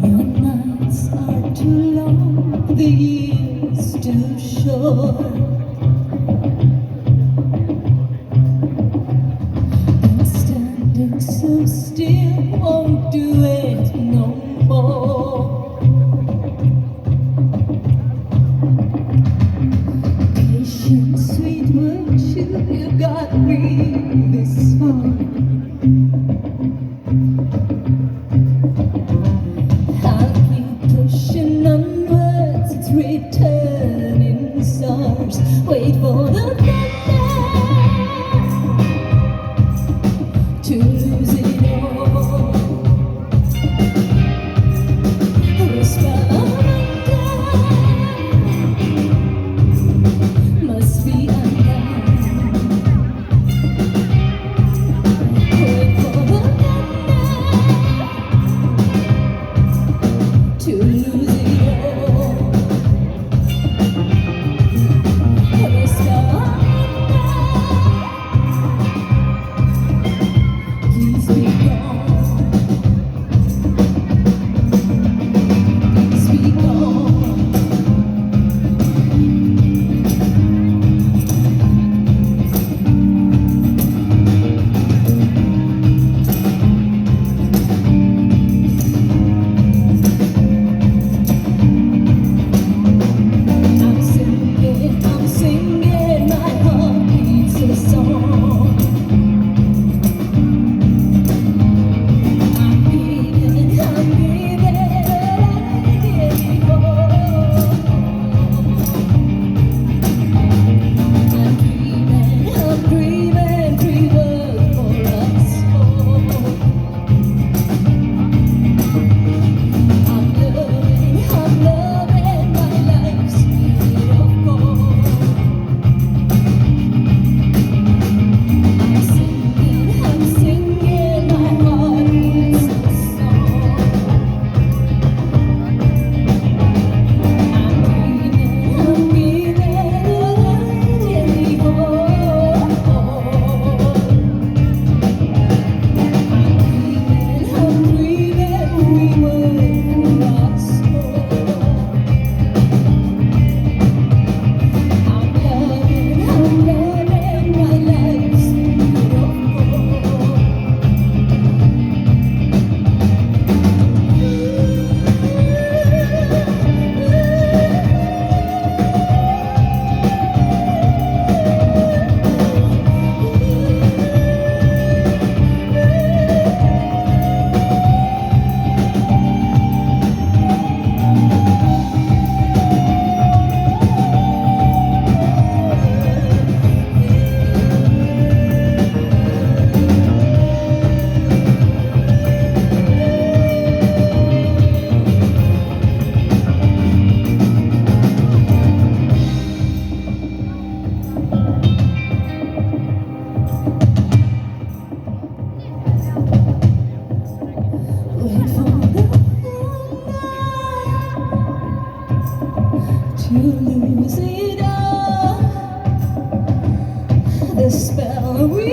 Your nights are too long, the years too short. And standing so still won't do it no more. Patient, sweet virtue, you got me this far. I'll keep pushing onwards, it's returning stars. Wait for the thunder to lose it all. The spell of thunder must be undone. Wait for the thunder to lose it all. The spell of thunder, please be gone. Please be gone. I'm singing, my heart beats a song. I'm breathing like I did before. I'm dreaming, free world for us all. I'm loving my life's beautiful. I'm singing, my heart beats a song. I'm breathing like I did before. I'm dreaming, we were for us all. I'm loving my life's beautiful. Wait for the thunder to lose it all. The spell we